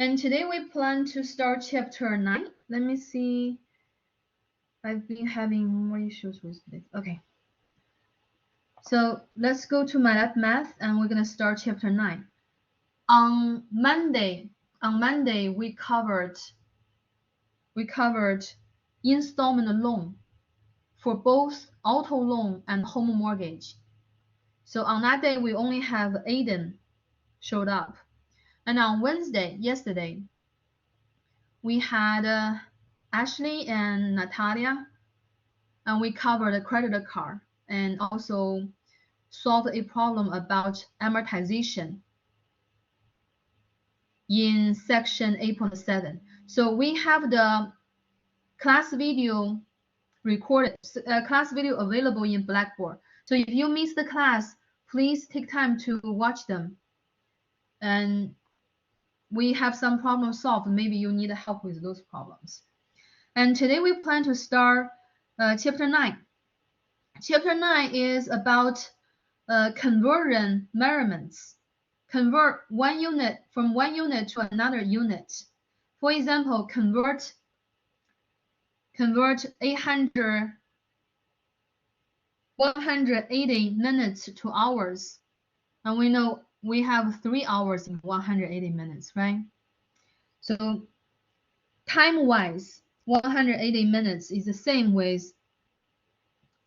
And today we plan to start chapter 9. Let me see. I've been having more issues with this. Okay. So let's go to MyLab Math and we're going to start chapter 9. On Monday we covered installment loan for both auto loan and home mortgage. So on that day we only have Aiden showed up. And on Wednesday, yesterday, we had Ashley and Natalia, and we covered a credit card and also solved a problem about amortization in section 8.7. So we have the class video recorded, class video available in Blackboard. So if you miss the class, please take time to watch them. And we have some problems solved. Maybe you need help with those problems. And today we plan to start chapter 9. Chapter 9 is about conversion measurements. Convert one unit from one unit to another unit. For example, convert 180 minutes to hours. And we know we have 3 hours in 180 minutes, right? So time-wise, 180 minutes is the same with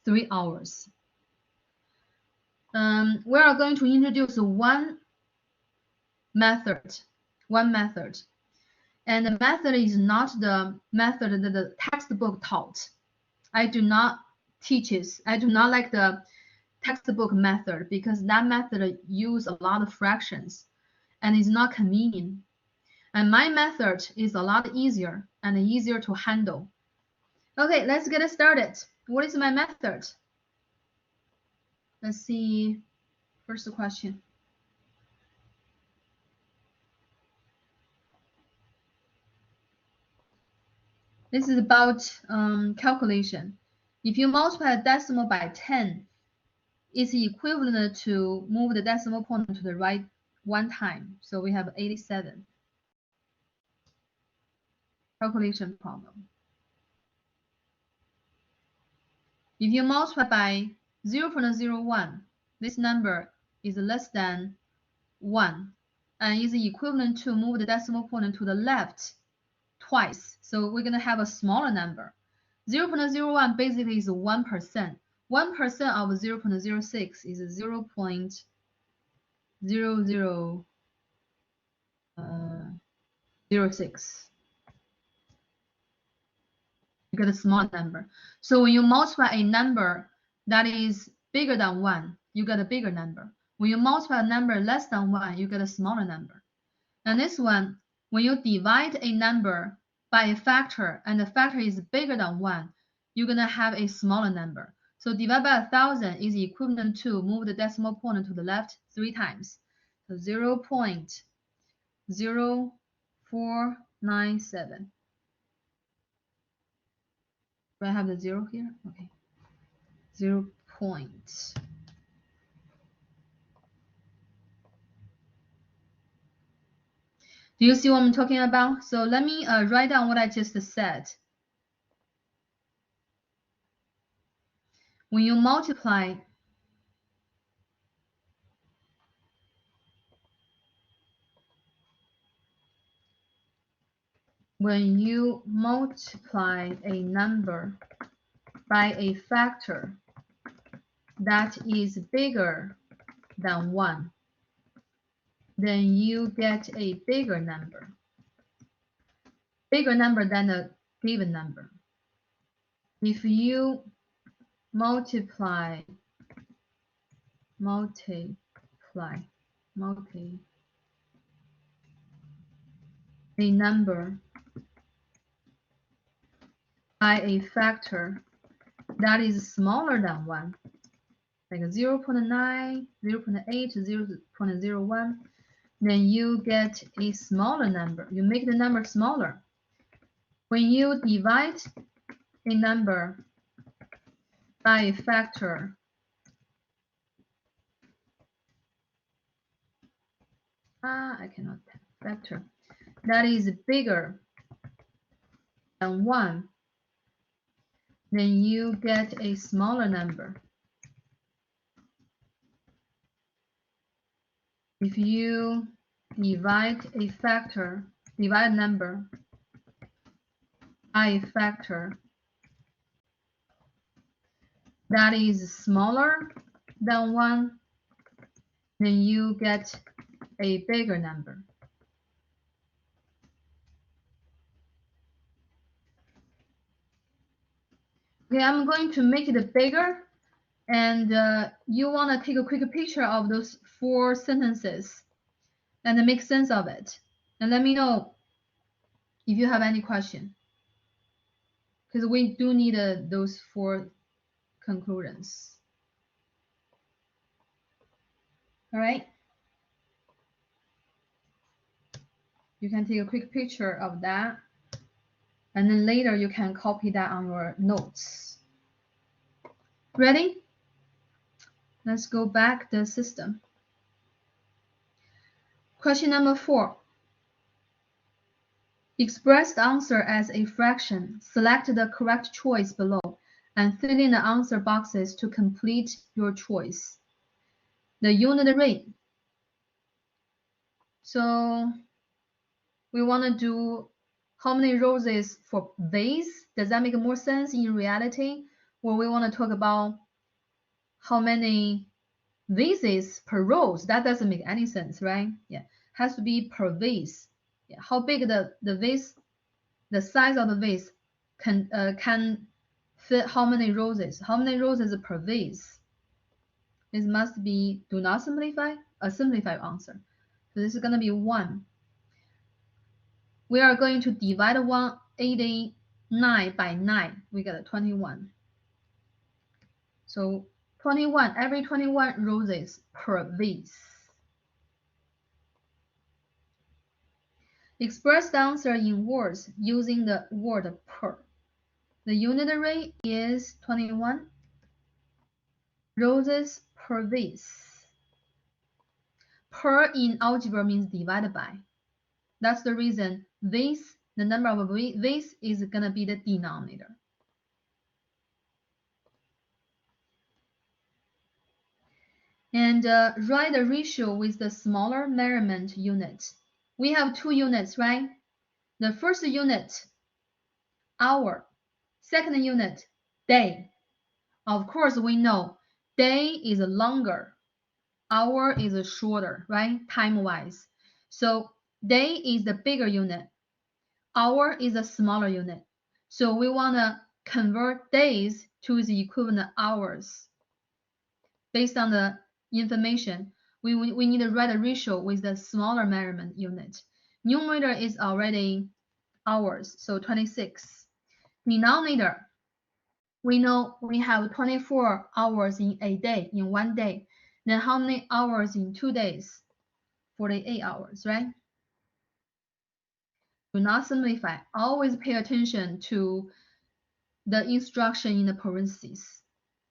3 hours. We are going to introduce one method. And the method is not the method that the textbook taught. I do not like the textbook method because that method uses a lot of fractions and is not convenient. And my method is a lot easier and easier to handle. Okay, let's get started. What is my method? Let's see. First question. This is about calculation. If you multiply a decimal by 10, it's equivalent to move the decimal point to the right one time. So we have 87. Calculation problem. If you multiply by 0.01, this number is less than 1 and is equivalent to move the decimal point to the left twice. So we're going to have a smaller number. 0.01 basically is 1%. 1% of 0.06 is 0.0006. You get a small number. So when you multiply a number that is bigger than 1, you get a bigger number. When you multiply a number less than 1, you get a smaller number. And this one, when you divide a number by a factor and the factor is bigger than 1, you're going to have a smaller number. So divide by 1,000 is equivalent to move the decimal point to the left 3 times. So 0.0497. Do I have the 0 here? Okay. 0. Do you see what I'm talking about? So let me write down what I just said. When you multiply a number by a factor that is bigger than 1, then you get a bigger number than a given number. If you multiply a number by a factor that is smaller than 1, like 0.9, 0.8, 0.01, then you get a smaller number. You make the number smaller. When you divide a number by a factor I cannot factor that is bigger than 1, then you get a smaller number. If you divide number by a factor that is smaller than 1, then you get a bigger number. Okay, I'm going to make it bigger, and you want to take a quick picture of those 4 sentences and make sense of it. And let me know if you have any question, because we do need those 4 conclusions. All right. You can take a quick picture of that, and then later you can copy that on your notes. Ready? Let's go back the system. Question number 4. Express the answer as a fraction. Select the correct choice below and fill in the answer boxes to complete your choice. The unit rate. So we want to do how many roses for vase. Does that make more sense in reality? Or we want to talk about how many vases per rose? That doesn't make any sense, right? Yeah, has to be per vase. Yeah, how big the vase, the size of the vase can fit how many roses? How many roses per vase? This must be, do not simplify, a simplified answer. So this is going to be 1. We are going to divide 189 by 9. We get a 21. So 21, every 21 roses per vase. Express the answer in words using the word per. The unit rate is 21 roses per vase. Per in algebra means divided by. That's the reason vase, the number of vase is going to be the denominator. And write the ratio with the smaller measurement unit. We have 2 units, right? The first unit, hour. Second unit, day. Of course, we know day is longer. Hour is shorter, right? Time-wise. So day is the bigger unit. Hour is a smaller unit. So we want to convert days to the equivalent hours. Based on the information, we need to write a ratio with the smaller measurement unit. Numerator is already hours, so 26. Denominator, we know we have 24 hours in a day, in 1 day. Then how many hours in 2 days? 48 hours, right? Do not simplify. Always pay attention to the instruction in the parentheses.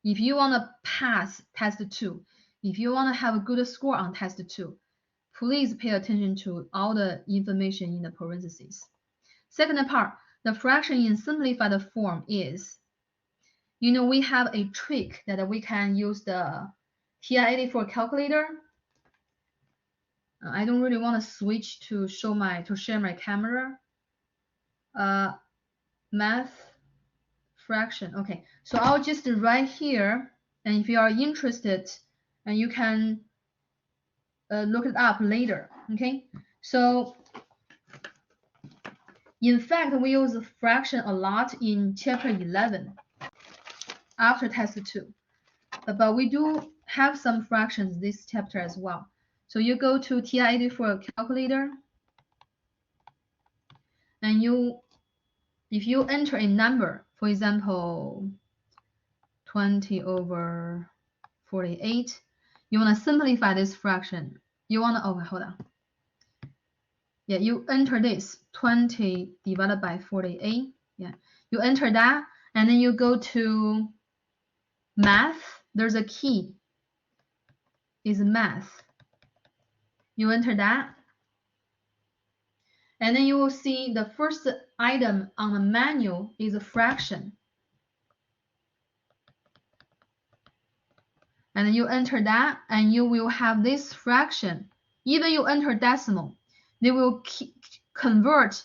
If you want to pass test 2, if you want to have a good score on test 2, please pay attention to all the information in the parentheses. Second part, the fraction in simplified form is, we have a trick that we can use the TI-84 calculator. I don't really want to switch to share my camera. Math fraction. Okay, so I'll just write here, and if you are interested, and you can look it up later. Okay, so in fact, we use fraction a lot in chapter 11 after test 2, but we do have some fractions this chapter as well. So you go to TI-84 calculator, and if you enter a number, for example, 20/48, you want to simplify this fraction. You want to, hold on. Yeah, you enter this 20 divided by 48. Yeah, you enter that, and then you go to math. There's a key, is math. You enter that, And then you will see the first item on the menu is a fraction. And then you enter that, and you will have this fraction. Even you enter decimal, they will convert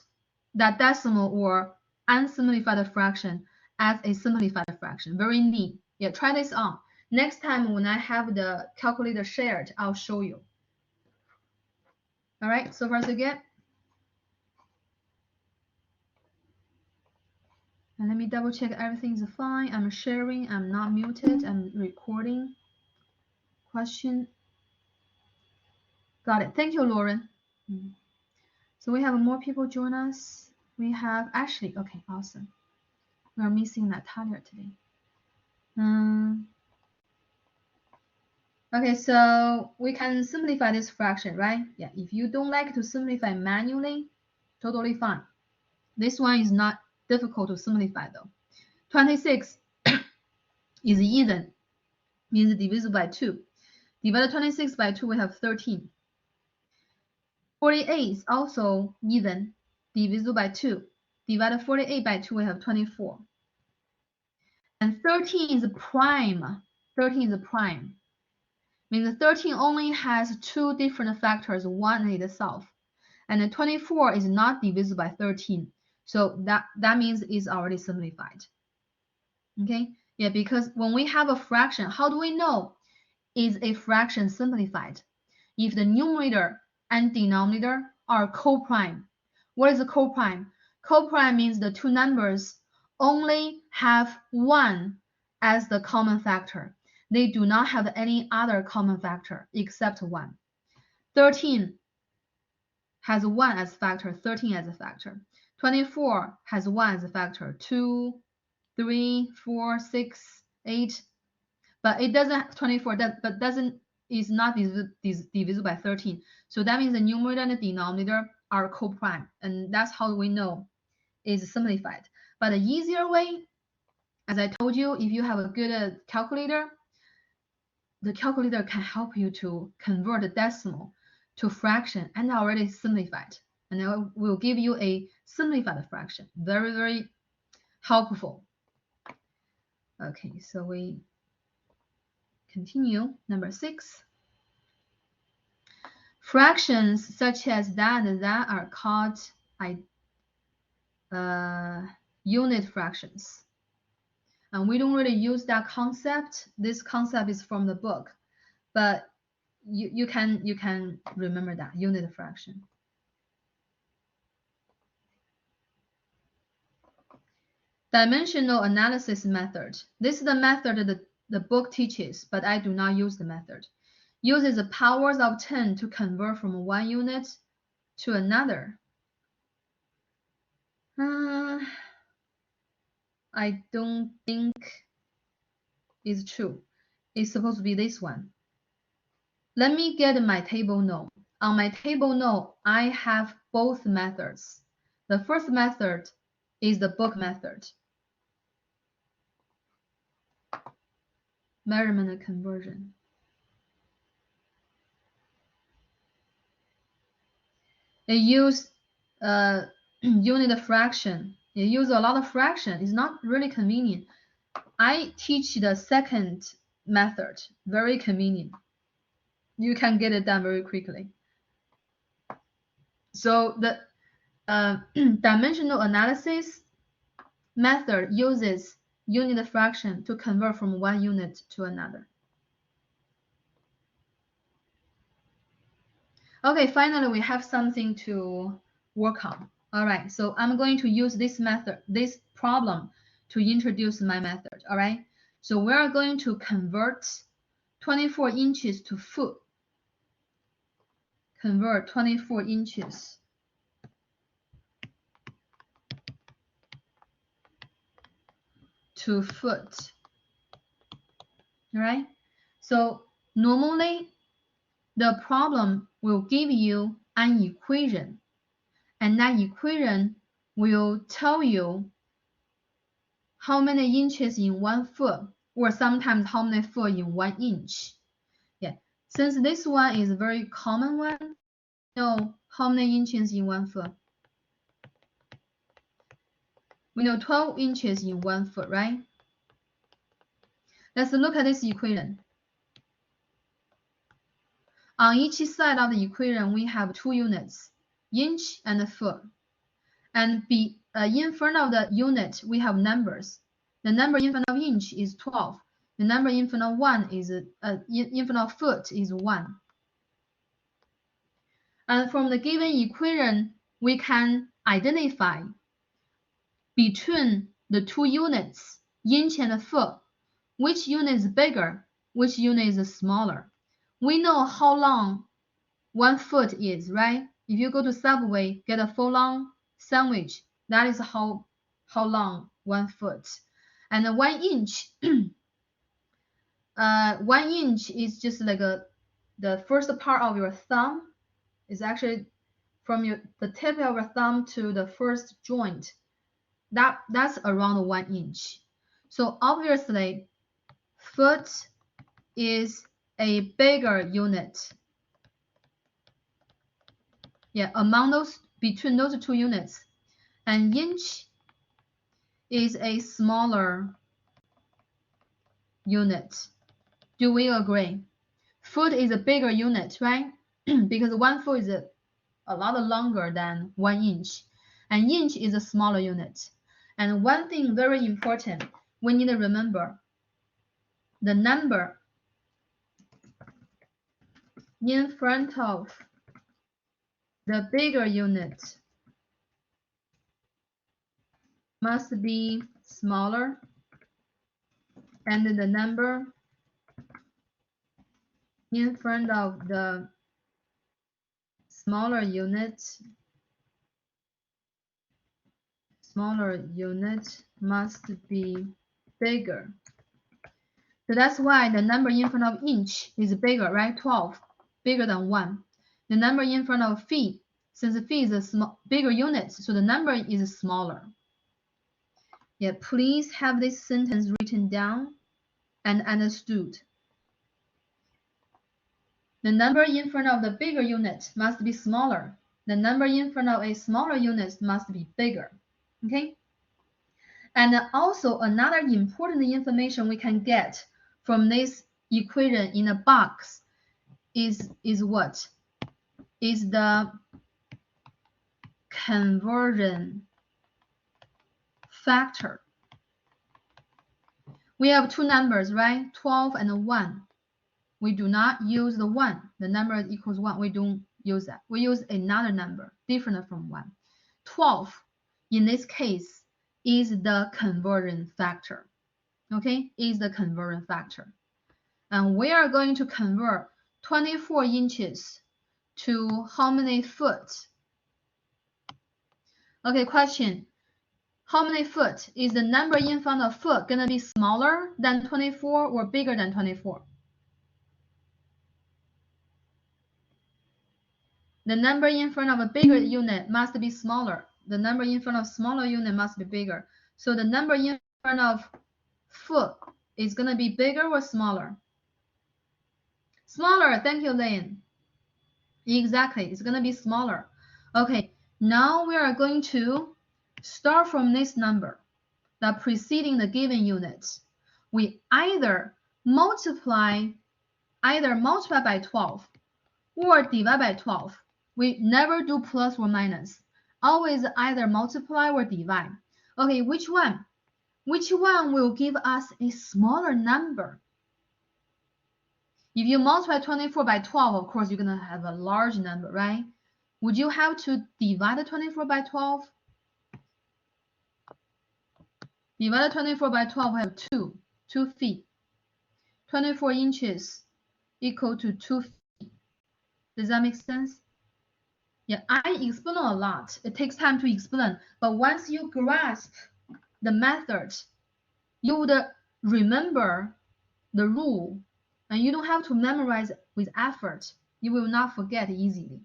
that decimal or unsimplified fraction as a simplified fraction. Very neat. Yeah, try this on. Next time when I have the calculator shared, I'll show you. All right, so far so good. And let me double check everything's fine. I'm sharing, I'm not muted, I'm recording. Question. Got it. Thank you, Lauren. So we have more people join us. We have Ashley. Okay, awesome. We're missing Natalia today. Okay, so we can simplify this fraction, right? Yeah, if you don't like to simplify manually, totally fine. This one is not difficult to simplify though. 26 is even, means divisible by 2. Divide 26 by 2, we have 13. 48 is also even, divisible by 2. Divide 48 by 2, we have 24. And 13 is prime. 13 is prime. Means 13 only has 2 different factors, one is itself. And the 24 is not divisible by 13. So that means it's already simplified. Okay? Yeah, because when we have a fraction, how do we know is a fraction simplified? If the numerator and denominator are co-prime. What is a co-prime? Co-prime means the two numbers only have 1 as the common factor. They do not have any other common factor except 1. 13 has 1 as factor, 13 as a factor. 24 has 1 as a factor, 2, 3, 4, 6, 8. But it doesn't 24 but doesn't is not divisible by 13. So that means the numerator and the denominator are co-prime, and that's how we know is simplified. But the easier way, as I told you, if you have a good calculator, the calculator can help you to convert the decimal to fraction and already simplified, and it will give you a simplified fraction. Very, very helpful. Okay, so we continue. Number 6. Fractions such as that and that are called unit fractions. And we don't really use that concept. This concept is from the book, but you can remember that unit fraction. Dimensional analysis method. This is the method that the book teaches, but I do not use the method. Uses the powers of 10 to convert from one unit to another. I don't think it's true. It's supposed to be this one. Let me get my table note. On my table note, I have both methods. The first method is the book method. Measurement conversion. It uses unit fraction. It uses a lot of fraction. It's not really convenient. I teach the second method. Very convenient. You can get it done very quickly. So the dimensional analysis method uses unit fraction to convert from one unit to another. Okay, finally we have something to work on. All right, so I'm going to use this method, this problem, to introduce my method. All right, so we are going to convert 24 inches to foot. Convert 24 inches to foot. All right, so normally the problem will give you an equation, and that equation will tell you how many inches in 1 foot, or sometimes how many foot in 1 inch. Yeah, since this one is a very common one, you know how many inches in 1 foot? We know 12 inches in 1 foot, right? Let's look at this equation. On each side of the equation, we have 2 units, inch and foot. And in front of the unit, we have numbers. The number in front of inch is 12. The number in front of in front of foot is 1. And from the given equation, we can identify between the 2 units, inch and foot, which unit is bigger, which unit is smaller. We know how long 1 foot is, right? If you go to Subway, get a foot-long sandwich, that is how long 1 foot. And 1 inch, 1 inch is just like the first part of your thumb. Is actually from the tip of your thumb to the first joint. That's around 1 inch. So obviously, foot is a bigger unit. Yeah, between those 2 units, and inch is a smaller unit. Do we agree? Foot is a bigger unit, right? Because 1 foot is a lot longer than 1 inch, and inch is a smaller unit. And one thing very important, we need to remember the number in front of the bigger unit must be smaller, and the number in front of the smaller unit must be bigger. So that's why the number in front of inch is bigger, right? 12, bigger than 1. The number in front of feet, since feet is a bigger unit, so the number is smaller. Yeah, please have this sentence written down and understood. The number in front of the bigger unit must be smaller. The number in front of a smaller unit must be bigger. Okay? And also another important information we can get from this equation in a box is what? Is the conversion factor. We have 2 numbers, right? 12 and 1. We do not use the 1. The number equals 1. We don't use that. We use another number different from 1. 12 in this case is the conversion factor. Okay, is the conversion factor. And we are going to convert 24 inches to how many foot? Okay, question. How many foot? Is the number in front of foot going to be smaller than 24 or bigger than 24? The number in front of a bigger unit must be smaller. The number in front of smaller unit must be bigger. So the number in front of foot is going to be bigger or smaller? Smaller. Thank you, Lane. Exactly. It's going to be smaller. Okay. Now we are going to start from this number that preceding the given units. We either multiply by 12 or divide by 12. We never do plus or minus. Always either multiply or divide. Okay, which one? Which one will give us a smaller number? If you multiply 24 by 12, of course, you're going to have a large number, right? Would you have to divide 24 by 12? Divide 24 by 12, we have 2 feet. 24 inches equal to 2 feet. Does that make sense? Yeah, I explain a lot. It takes time to explain. But once you grasp the method, you would remember the rule, and you don't have to memorize with effort. You will not forget easily.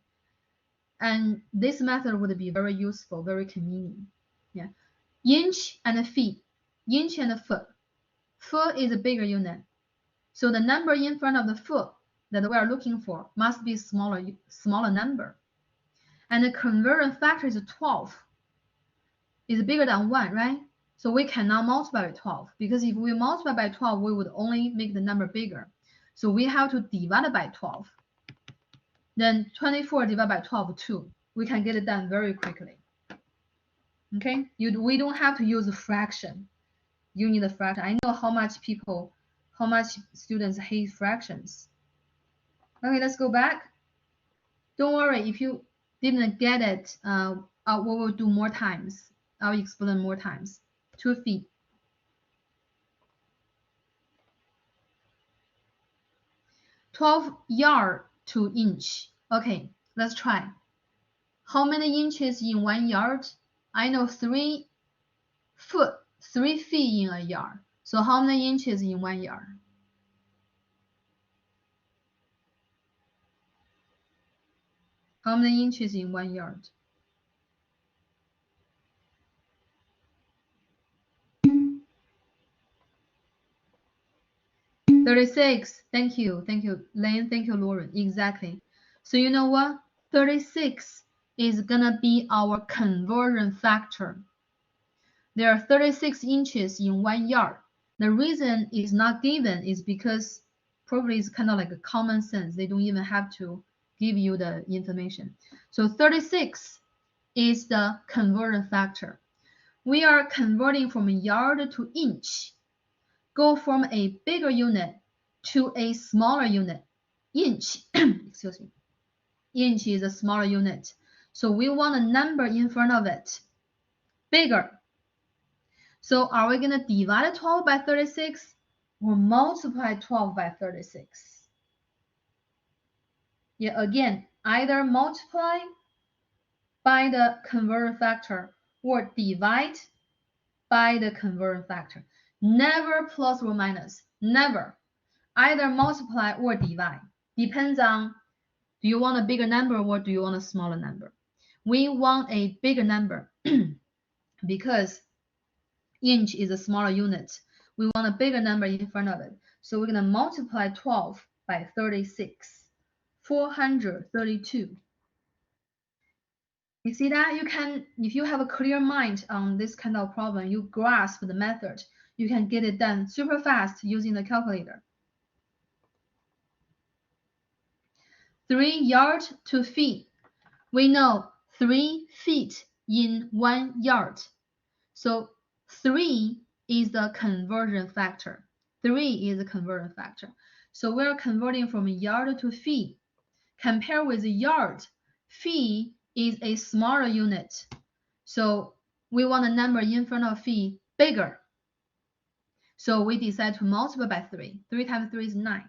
And this method would be very useful, very convenient. Yeah, inch and feet, inch and foot. Foot is a bigger unit, so the number in front of the foot that we are looking for must be smaller number. And the conversion factor is 12. is bigger than 1, right? So we cannot multiply by 12, because if we multiply by 12, we would only make the number bigger. So we have to divide by 12. Then 24 divided by 12, 2. We can get it done very quickly. Okay, we don't have to use a fraction. You need a fraction. I know how much students hate fractions. Okay, let's go back. Don't worry, if you didn't get it, we will do more times. I'll explain more times. 2 feet. 12 yard to inch. Okay, let's try. How many inches in 1 yard? I know 3 foot, 3 feet in a yard. So how many inches in 1 yard? How many inches in 1 yard? 36. Thank you. Thank you, Lane. Thank you, Lauren. Exactly. So you know what? 36 is gonna be our conversion factor. There are 36 inches in 1 yard. The reason is not given is because probably it's kind of like a common sense. They don't even have to give you the information. So 36 is the conversion factor. We are converting from yard to inch. Go from a bigger unit to a smaller unit. Inch, excuse me. Inch is a smaller unit. So we want a number in front of it. Bigger. So are we going to divide 12 by 36 or multiply 12 by 36? Yeah, again, either multiply by the conversion factor or divide by the conversion factor. Never plus or minus. Never. Either multiply or divide. Depends on, do you want a bigger number or do you want a smaller number? We want a bigger number because inch is a smaller unit. We want a bigger number in front of it. So we're going to multiply 12 by 36. 432. You see that? You can, if you have a clear mind on this kind of problem, you grasp the method, you can get it done super fast using the calculator. 3 yards to feet. We know 3 feet in 1 yard. So 3 is the conversion factor. 3 is the conversion factor. So we're converting from yard to feet. Compare with yard, feet is a smaller unit. So we want a number in front of feet bigger. So we decide to multiply by 3. 3 times 3 is 9.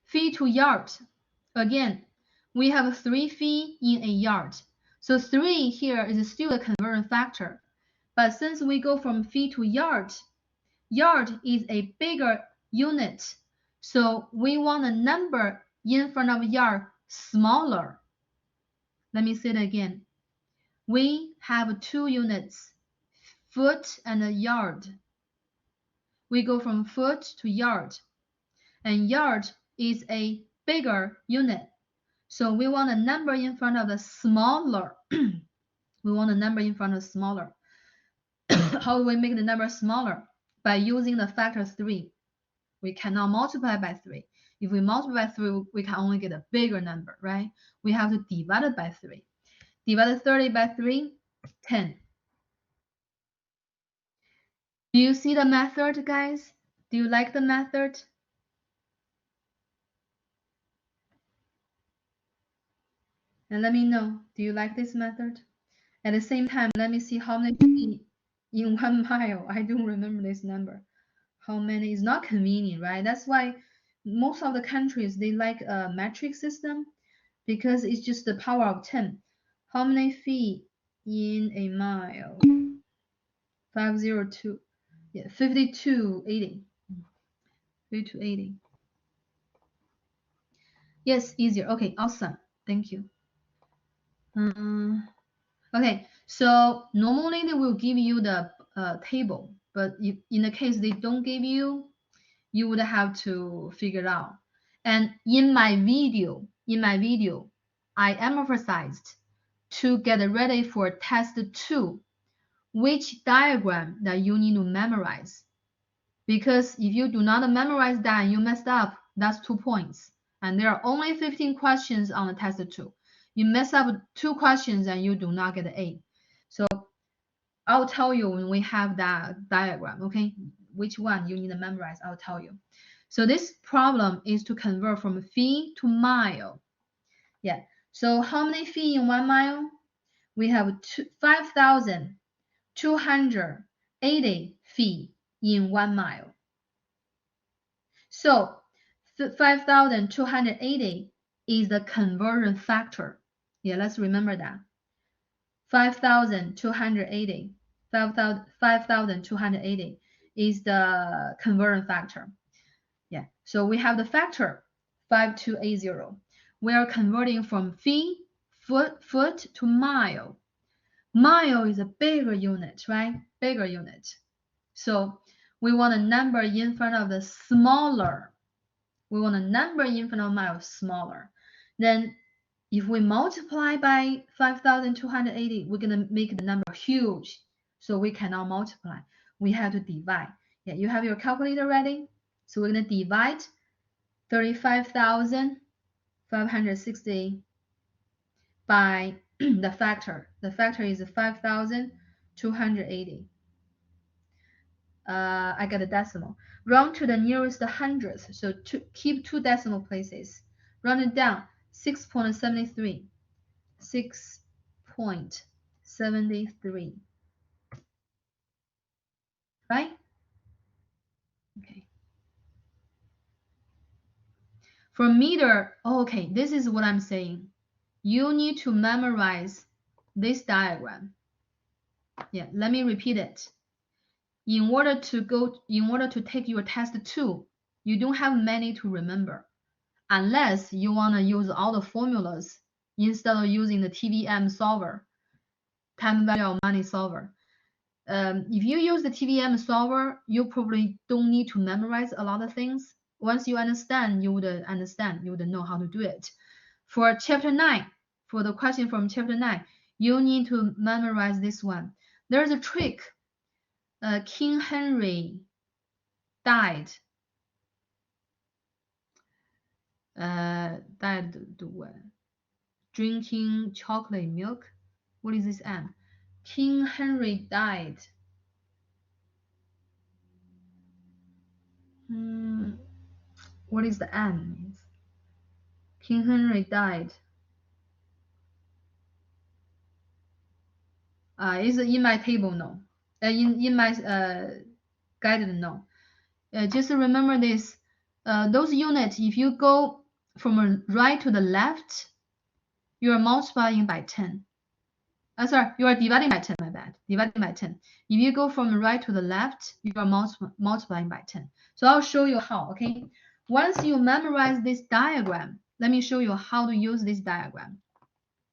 Feet to yard. Again, we have 3 feet in a yard. So 3 here is still a conversion factor. But since we go from feet to yard, yard is a bigger unit. So we want a number in front of yard smaller. Let me say it again. We have 2 units, foot and a yard. We go from foot to yard. And yard is a bigger unit. So we want a number in front of the smaller. We want a number in front of smaller. How do we make the number smaller? By using the factor 3. We cannot multiply by 3. If we multiply by 3, we can only get a bigger number, right? We have to divide it by 3. Divide 30 by 3, 10. Do you see the method, guys? Do you like the method? And let me know, do you like this method? At the same time, let me see how many feet in 1 mile. I don't remember this number. How many is not convenient, right? That's why most of the countries, they like a metric system because it's just the power of 10. How many feet in a mile? 502. Yeah, 5280. 5280. Yes, easier. Okay, awesome. Thank you. Okay, so normally they will give you the table, but if, in the case they don't give you, you would have to figure it out. And in my video, I emphasized to get ready for test 2, which diagram that you need to memorize. Because if you do not memorize that and you messed up, that's 2 points. And there are only 15 questions on the test 2. You mess up 2 questions and you do not get an A. So I'll tell you when we have that diagram, okay? Which one you need to memorize, I'll tell you. So this problem is to convert from feet to mile. Yeah. So how many feet in 1 mile? We have 5,280 feet in 1 mile. So 5,280 is the conversion factor. Yeah, let's remember that. 5,280 is the conversion factor. Yeah, so we have the factor 5280. We are converting from feet, foot to mile. Mile is a bigger unit, right? Bigger unit. So we want a number in front of the smaller. We want a number in front of mile smaller. Then if we multiply by 5,280, we're going to make the number huge. So we cannot multiply. We have to divide. Yeah, you have your calculator ready? So we're going to divide 35,560 by the factor. The factor is 5,280. I got a decimal. Round to the nearest hundredth. So keep 2 decimal places. Round it down. 6.73. 6.73. Right? Okay. For meter, okay, this is what I'm saying. You need to memorize this diagram. Yeah, let me repeat it. In order to take your test 2, you don't have many to remember, unless you want to use all the formulas instead of using the TVM solver, time value of money solver. If you use the TVM solver, you probably don't need to memorize a lot of things. Once you understand, you would know how to do it. For chapter 9, for the question from chapter 9, you need to memorize this one. There's a trick. King Henry died. Died drinking chocolate milk. What is this M? King Henry died. What is the M? King Henry died. Is in my table? No. In my guided? No. Just remember this. Those units, if you go from right to the left, you are multiplying by 10. Sorry, you are dividing by 10, my bad. Dividing by 10. If you go from right to the left, you are multiplying by 10. So I'll show you how, okay? Once you memorize this diagram, let me show you how to use this diagram.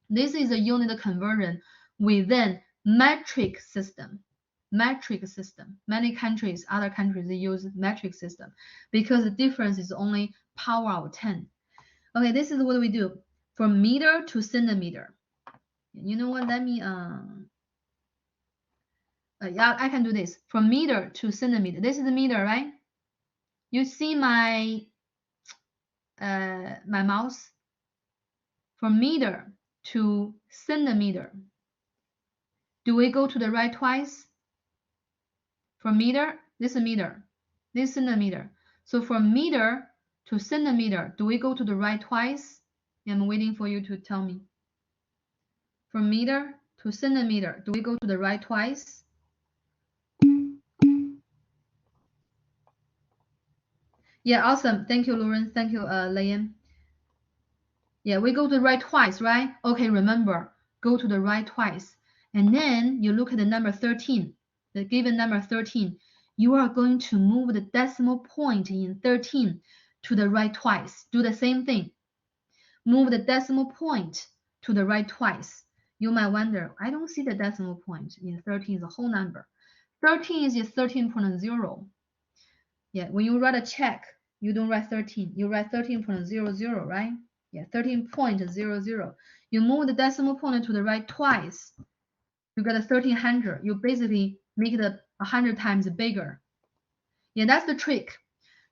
This is a unit conversion within metric system. Metric system. Many countries, other countries, they use metric system because the difference is only power of 10. Okay, this is what we do. From meter to centimeter. You know what? Let me yeah, I can do this. From meter to centimeter. This is the meter, right? You see my my mouse? From meter to centimeter. Do we go to the right twice? From meter, this is meter, this is centimeter. So from meter to centimeter, do we go to the right twice? I'm waiting for you to tell me. From meter to centimeter, do we go to the right twice? Yeah, awesome. Thank you, Lauren. Thank you, Liam. Yeah, we go to the right twice, right? Okay, remember, go to the right twice. And then you look at the number 13, the given number 13. You are going to move the decimal point in 13 to the right twice. Do the same thing. Move the decimal point to the right twice. You might wonder, I don't see the decimal point in 13 is a whole number. 13 is 13.0. Yeah, when you write a check, you don't write 13, you write 13.00, right? Yeah, 13.00. You move the decimal point to the right twice, you get a 1300. You basically make it 100 times bigger. Yeah, that's the trick.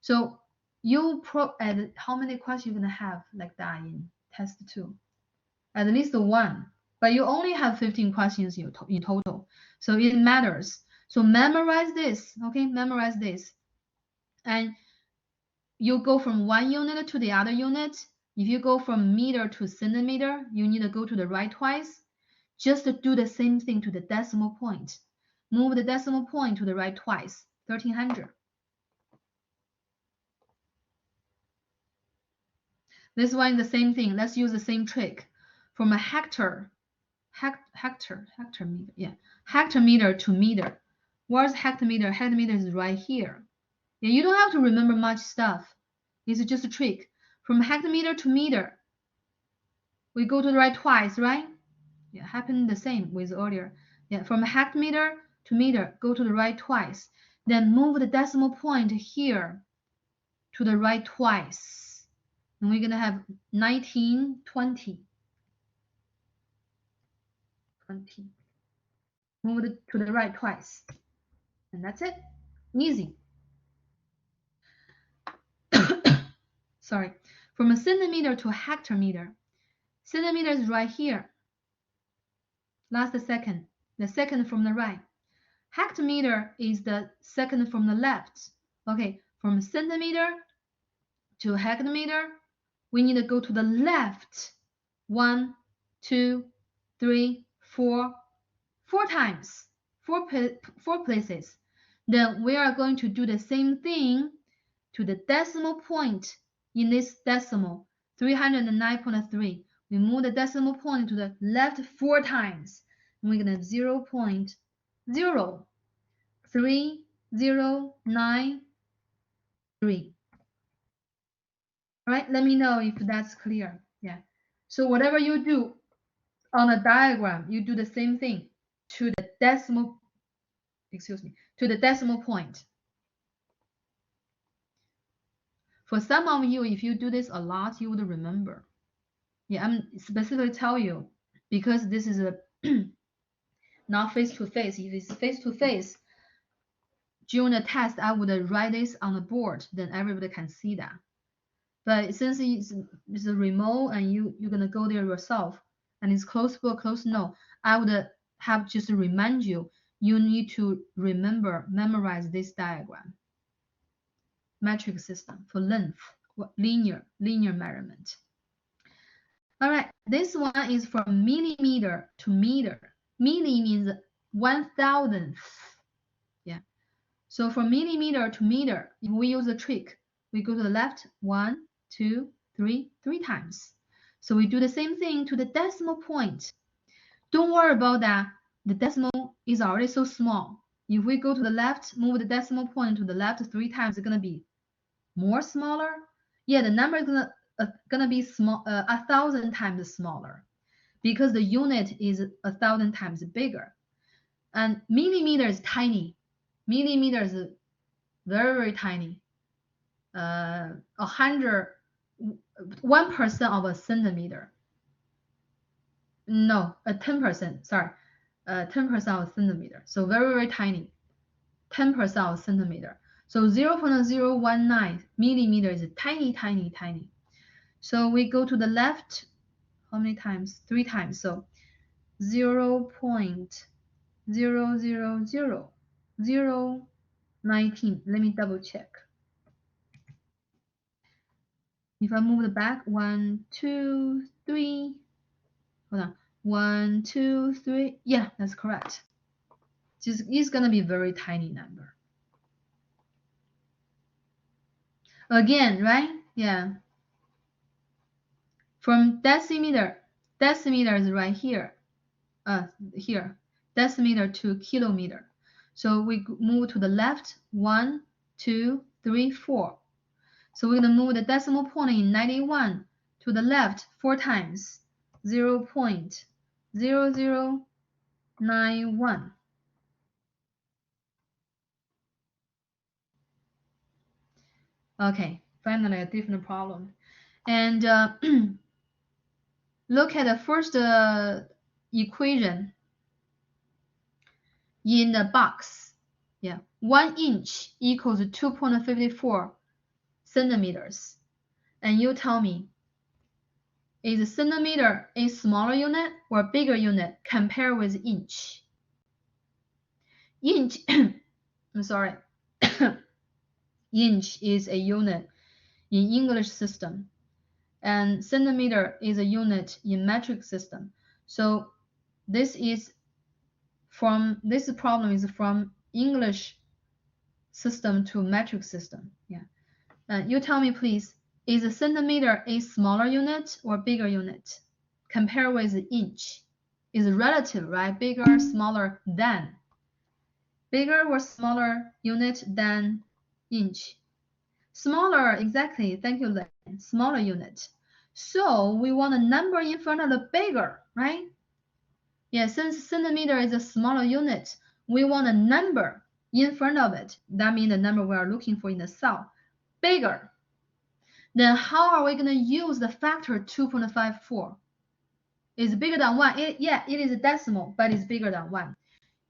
So you and how many questions you're gonna have like that in test 2? At least one, but you only have 15 questions in total, so it matters. So memorize this, okay? Memorize this, and you go from one unit to the other unit. If you go from meter to centimeter, you need to go to the right twice. Just do the same thing to the decimal point. Move the decimal point to the right twice, 1300. This one is the same thing. Let's use the same trick. From a hectare meter, yeah, hectometer to meter. Where's hectometer? Hectometer is right here. Yeah, you don't have to remember much stuff. It's just a trick. From hectometer to meter, we go to the right twice, right? Yeah, happened the same with earlier. Yeah, from hectometer to meter, go to the right twice. Then move the decimal point here to the right twice. And we're gonna have 1920. 20. Move it to the right twice. And that's it. Easy. Sorry. From a centimeter to a hectometer. Centimeter is right here. Last second. The second from the right. Hectometer is the second from the left. Okay, from centimeter to hectometer, we need to go to the left. 1, 2, 3, 4. 4 times. 4 places. Then we are going to do the same thing to the decimal point in this decimal, 309.3. We move the decimal point to the left 4 times. And we're going to 0.03093. All right, let me know if that's clear. Yeah. So whatever you do on a diagram, you do the same thing to the decimal, to the decimal point. For some of you, if you do this a lot, you would remember. Yeah, I'm specifically tell you because this is a not face-to-face. If it's face-to-face, during the test, I would write this on the board, then everybody can see that. But since it's a remote and you're gonna go there yourself, and it's close book, close note, I would have just remind you, you need to memorize this diagram. Metric system for length, linear measurement. All right, this one is from millimeter to meter. Milli means 1,000th. Yeah. So from millimeter to meter, if we use a trick, we go to the left 1, 2, 3 times. So we do the same thing to the decimal point. Don't worry about that. The decimal is already so small. If we go to the left, move the decimal point to the left 3 times, it's gonna be more smaller. Yeah, the number is gonna be small, 1,000 times smaller, because the unit is 1,000 times bigger. And millimeter is tiny. Millimeter is very, very tiny. 1% of a centimeter. No, 10%. Sorry, 10% of a centimeter. So very, very tiny. 10% of a centimeter. So 0.019 millimeter is tiny, tiny, tiny. So we go to the left, how many times? 3 times. So 0.000019. Let me double check. If I move the back, 1, 2, 3. Hold on. 1, 2, 3. Yeah, that's correct. It's gonna be a very tiny number. Again, right? Yeah. From decimeter is right here. Here. Decimeter to kilometer. So we move to the left 1, 2, 3, 4. So we're gonna move the decimal point in 91 to the left 4 times. 0.0091. Okay, finally a different problem. And Look at the first equation in the box. Yeah, 1 inch equals 2.54 centimeters. And you tell me, is a centimeter a smaller unit or bigger unit compared with inch? Inch, I'm sorry, inch is a unit in English system, and centimeter is a unit in metric system. So this problem is from English system to metric system. Yeah. You tell me, please, is a centimeter a smaller unit or bigger unit? Compare with inch. Is relative, right? Bigger, smaller than. Bigger or smaller unit than inch? Smaller, exactly. Thank you, Len. Smaller unit. So we want a number in front of the bigger, right? Yeah, since centimeter is a smaller unit, we want a number in front of it. That means the number we are looking for in the cell. Bigger. Then how are we going to use the factor 2.54? It's bigger than 1. Yeah, it is a decimal, but it's bigger than 1.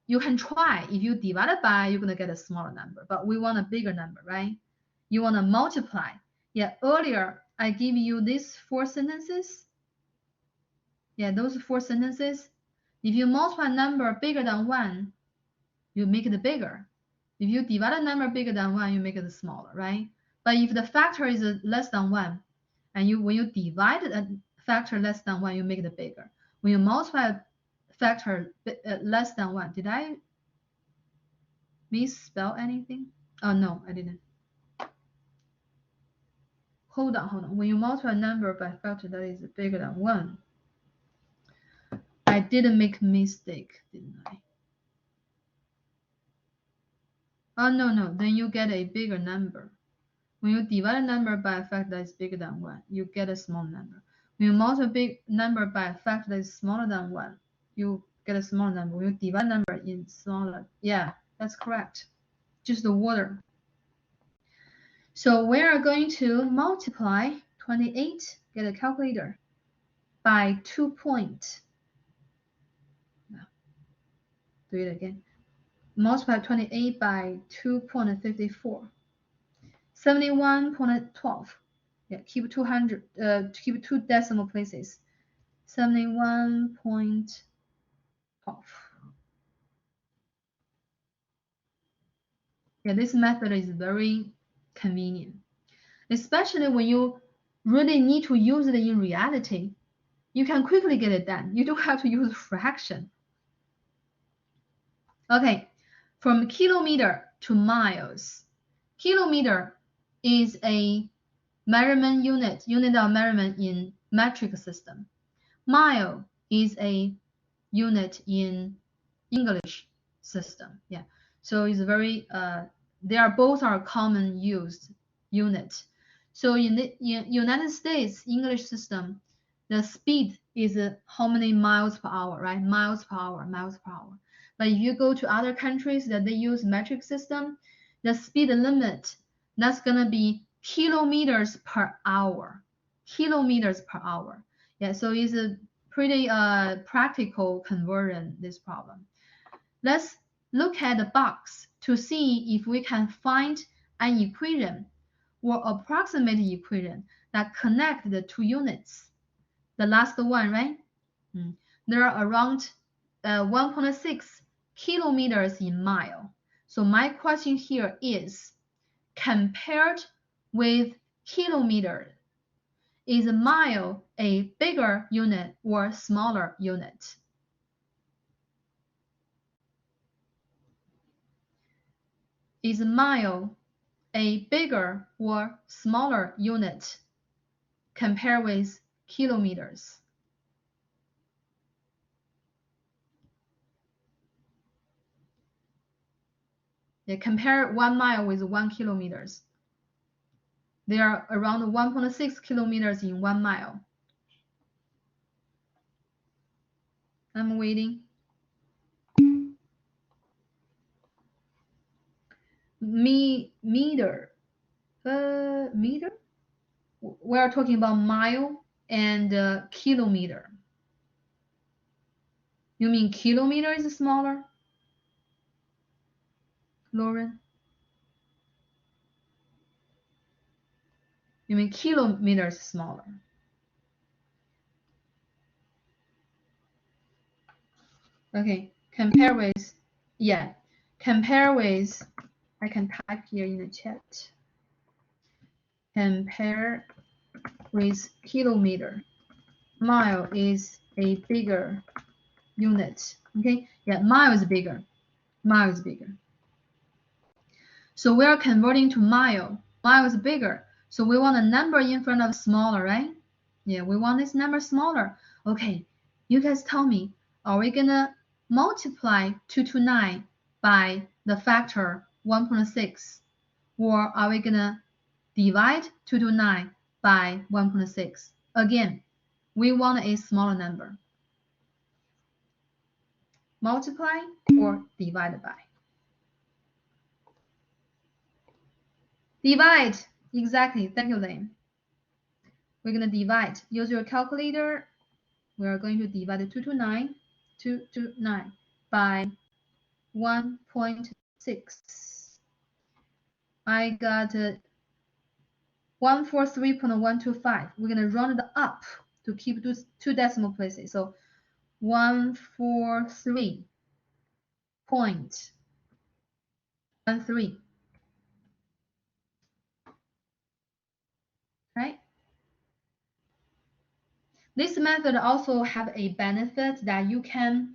You can try. If you divide it by, you're going to get a smaller number. But we want a bigger number, right? You want to multiply. Yeah, earlier I give you these 4 sentences. Yeah, those 4 sentences. If you multiply a number bigger than 1, you make it bigger. If you divide a number bigger than 1, you make it smaller, right? But if the factor is less than 1, and when you divide a factor less than 1, you make it bigger. When you multiply a factor less than 1, did I misspell anything? Oh, no, I didn't. Hold on. When you multiply a number by a factor that is bigger than 1, I didn't make a mistake, didn't I? Oh, no, then you get a bigger number. When you divide a number by a factor that is bigger than 1, you get a small number. When you multiply a big number by a factor that is smaller than 1, you get a small number. When you divide a number in smaller, yeah, that's correct. Just the order. So we are going to multiply 28, get a calculator, by 2 point. Do it again. Multiply 28 by 2.54. 71.12. Yeah, keep 200. Keep 2 decimal places. 71.12. Yeah, this method is very convenient, especially when you really need to use it in reality. You can quickly get it done. You don't have to use fraction. Okay, from kilometer to miles. Kilometer is a measurement unit of measurement in metric system. Mile is a unit in English system. Yeah, so it's very they are both are common used unit. So in the United States English system, the speed is how many miles per hour, right? Miles per hour. But if you go to other countries that they use metric system, the speed limit, that's gonna be kilometers per hour. Kilometers per hour. Yeah, so it's a pretty practical conversion, this problem. Let's look at the box to see if we can find an equation or approximate equation that connect the 2 units. The last one, right? There are around 1.6 kilometers in mile. So my question here is, compared with kilometer, is a mile a bigger unit or smaller unit? Is a mile a bigger or smaller unit compared with kilometers? Yeah, compare 1 mile with 1 kilometers. They are around 1.6 kilometers in 1 mile. I'm waiting. Meter. Meter? We are talking about mile. and kilometer. You mean kilometer is smaller, Lauren? You mean kilometer is smaller? Okay, compare with, yeah, compare with, I can type here in the chat. Compare with kilometer. Mile is a bigger unit. Okay, yeah, mile is bigger. Mile is bigger. So we are converting to mile. Mile is bigger. So we want a number in front of smaller, right? Yeah, we want this number smaller. Okay, you guys tell me, are we gonna multiply 229 by the factor 1.6? Or are we gonna divide 229 by 1.6? Again, we want a smaller number. Multiply or divide by? Divide, exactly, thank you, Lane. We're gonna divide, use your calculator. We are going to divide 229 by 1.6. I got 143.125. We're gonna round it up to keep those two decimal places. So 143.13. Right? This method also have a benefit that you have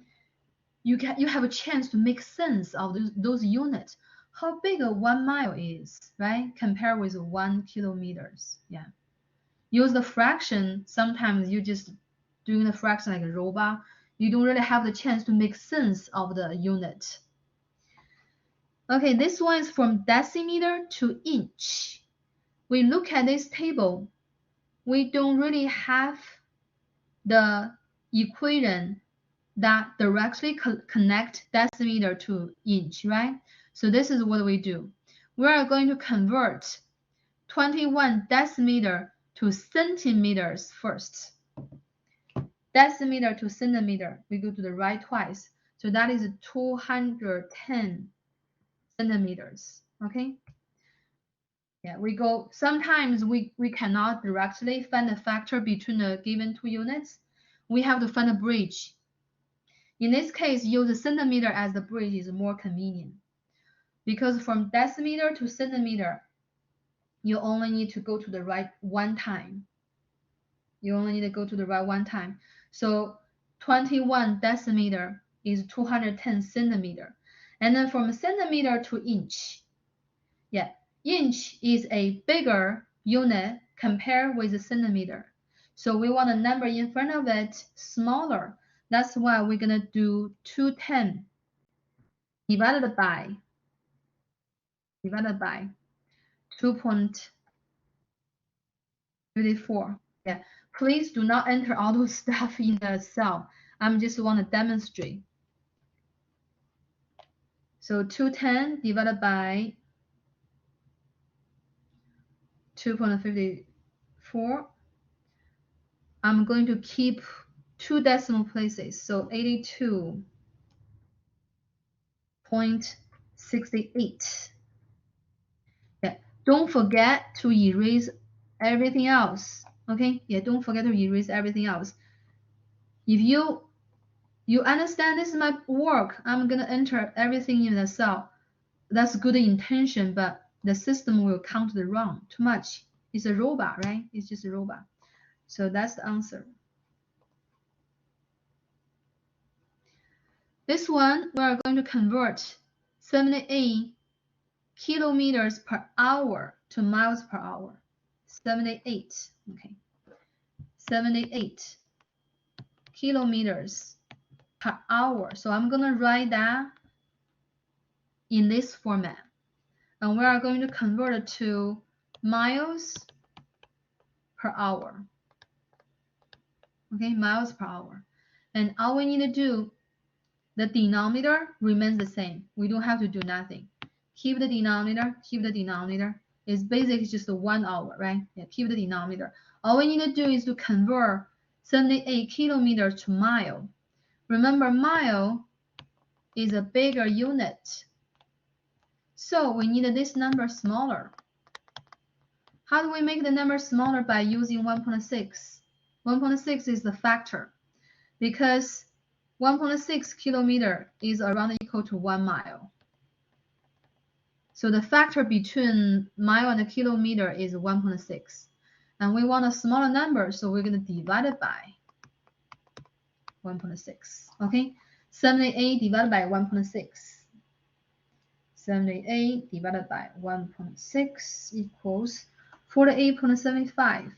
a chance to make sense of those units. How big a 1 mile is, right? Compared with 1 kilometers. Yeah. Use the fraction. Sometimes you just doing the fraction like a robot. You don't really have the chance to make sense of the unit. Okay, this one is from decimeter to inch. We look at this table. We don't really have the equation that directly connect decimeter to inch, right? So this is what we do. We are going to convert 21 decimeter to centimeters first. Decimeter to centimeter, we go to the right twice. So that is 210 centimeters, okay? Yeah, we go, sometimes we cannot directly find the factor between the given two units. We have to find a bridge. In this case, use the centimeter as the bridge is more convenient. Because from decimeter to centimeter, you only need to go to the right one time. You only need to go to the right one time. So 21 decimeter is 210 centimeter. And then from centimeter to inch, yeah, inch is a bigger unit compared with the centimeter. So we want a number in front of it smaller. That's why we're gonna do 210 divided by 2.34. Yeah, please do not enter all those stuff in the cell. I'm just want to demonstrate. So 210 divided by 2.54. I'm going to keep two decimal places. So 82.68. Yeah, don't forget to erase everything else. Okay, yeah, don't forget to erase everything else. If you understand this is my work, I'm gonna enter everything in the cell. That's good intention, but the system will count the wrong too much. It's a robot, right? It's just a robot. So that's the answer. This one, we are going to convert 78 kilometers per hour to miles per hour. 78, okay. 78 kilometers per hour. So I'm gonna write that in this format. And we are going to convert it to miles per hour. Okay, miles per hour. And all we need to do, the denominator remains the same. We don't have to do nothing. Keep the denominator, keep the denominator. It's basically just 1 hour, right? Yeah, keep the denominator. All we need to do is to convert 78 kilometers to mile. Remember, mile is a bigger unit. So we need this number smaller. How do we make the number smaller? By using 1.6. 1.6 is the factor, because 1.6 kilometer is around equal to 1 mile. So the factor between mile and a kilometer is 1.6. And we want a smaller number, so we're going to divide it by 1.6. Okay, 78 divided by 1.6. 78 divided by 1.6 equals 48.75.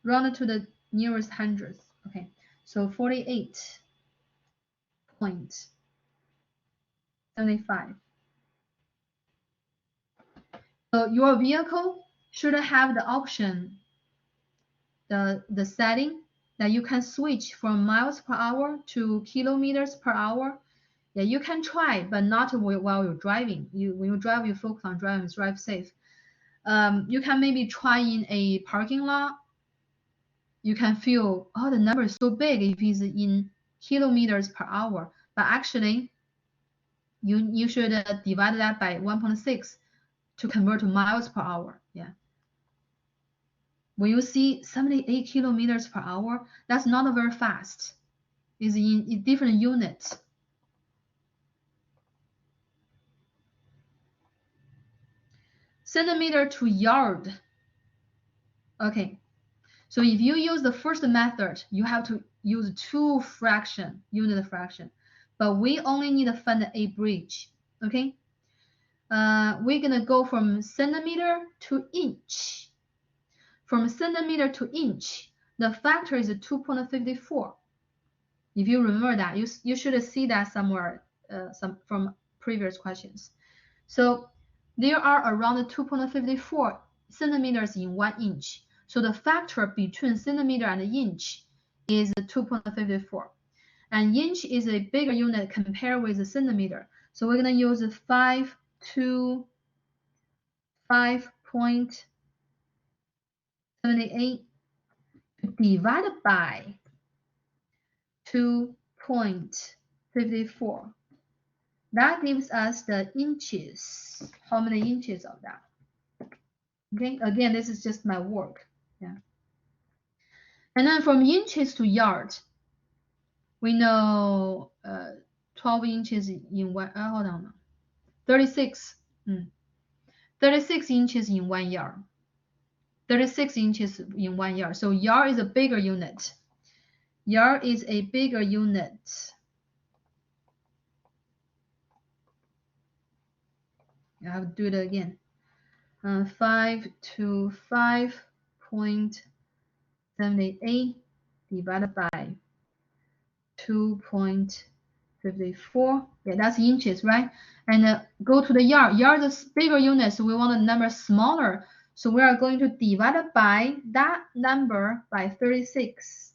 Round to the nearest hundredth. Okay, so 48.75. So your vehicle should have the option, the setting that you can switch from miles per hour to kilometers per hour. Yeah, you can try, but not while you're driving. When you drive, you focus on driving, drive safe. You can maybe try in a parking lot. You can feel, oh, the number is so big if it's in kilometers per hour. But actually, you should divide that by 1.6 to convert to miles per hour. Yeah. When you see 78 kilometers per hour, that's not very fast. It's in different units. Centimeter to yard. Okay, so if you use the first method, you have to use two unit fraction, but we only need to find a bridge. Okay, we're gonna go from centimeter to inch. From centimeter to inch, the factor is 2.54. If you remember that, you should see that somewhere, from previous questions. So there are around 2.54 centimeters in 1 inch. So the factor between centimeter and inch is 2.54. And inch is a bigger unit compared with the centimeter. So we're going to use 5.78 divided by 2.54. That gives us the inches. How many inches of that? Okay, again, this is just my work. Yeah. And then from inches to yard, we know 12 inches in one, hold on, 36. 36 inches in 1 yard. 36 inches in 1 yard. So yard is a bigger unit. Yard is a bigger unit. I have to do it again. 5 to 5.78 divided by 2.54. Yeah, that's inches, right? And go to the yard. Yard is bigger unit, so we want a number smaller. So we are going to divide it by that number by 36.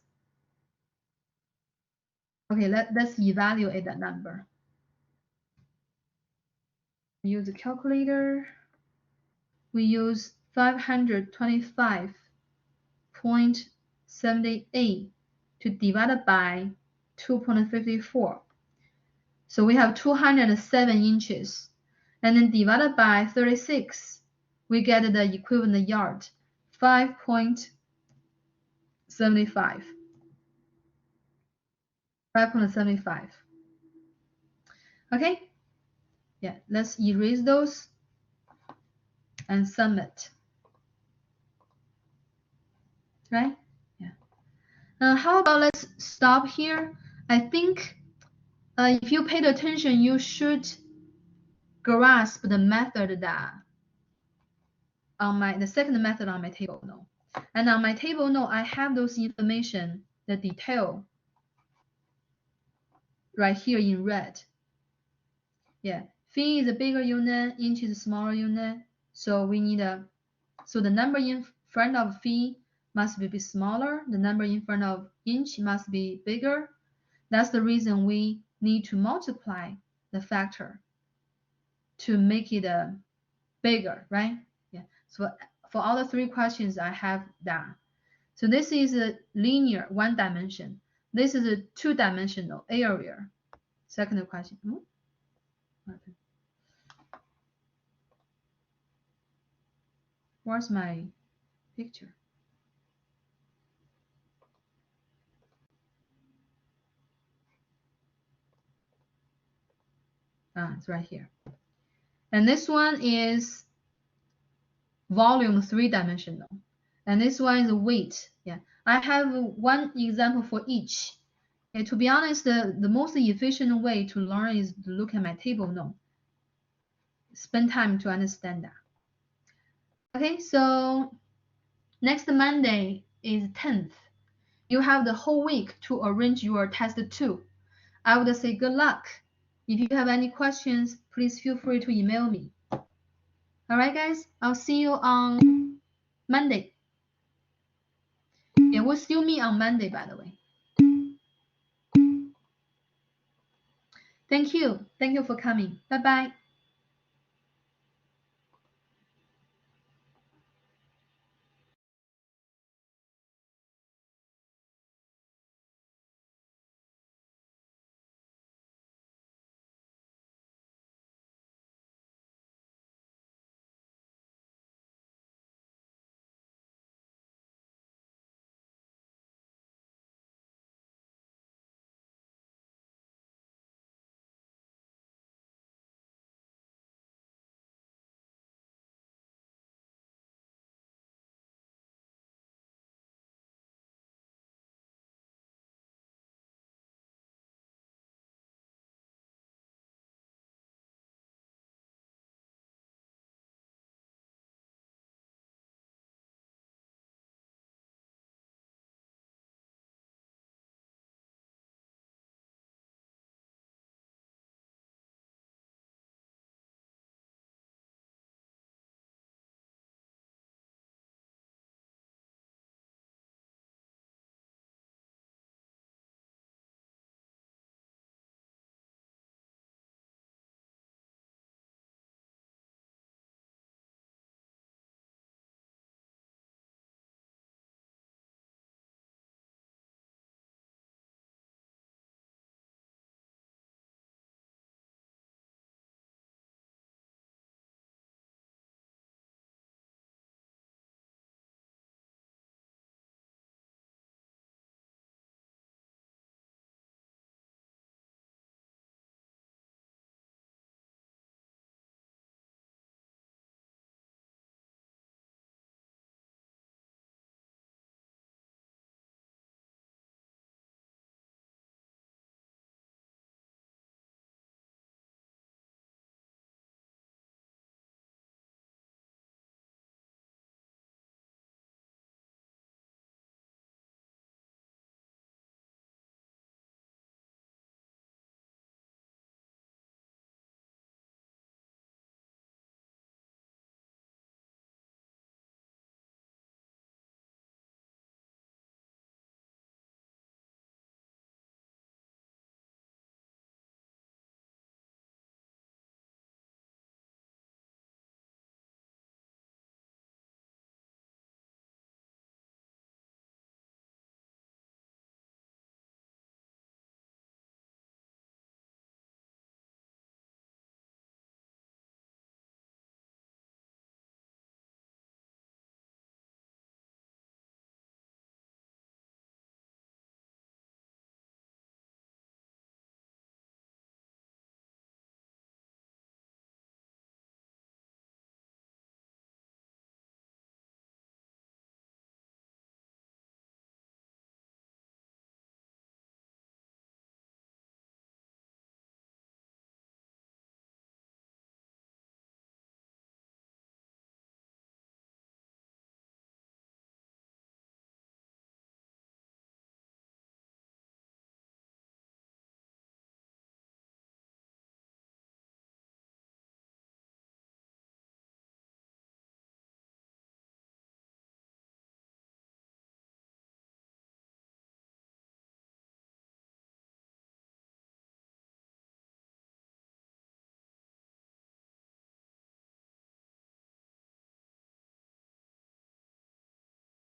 Okay, let's evaluate that number. Use a calculator. We use 525.78 to divide it by 2.54. So we have 207 inches. And then divided by 36, we get the equivalent yard, 5.75. 5.75. Okay? Yeah, let's erase those and submit. Right? Yeah. How about let's stop here? I think if you paid attention, you should grasp the method that on the second method on my table note. And on my table note, I have those information, the detail right here in red. Yeah, feet is a bigger unit, inch is a smaller unit. So we need so the number in front of feet must be smaller. The number in front of inch must be bigger. That's the reason we need to multiply the factor to make it bigger, right? Yeah. So for all the 3 questions, I have that. So this is a linear, 1 dimension. This is a 2-dimensional area. Second question. Where's my picture? It's right here. And this one is volume, 3-dimensional. And this one is weight. Yeah, I have one example for each. Okay, to be honest, the most efficient way to learn is to look at my table note. Spend time to understand that. Okay, so next Monday is 10th. You have the whole week to arrange your test 2. I would say good luck. If you have any questions, please feel free to email me. All right, guys, I'll see you on Monday. Yeah, we'll still meet on Monday, by the way. Thank you. Thank you for coming. Bye-bye.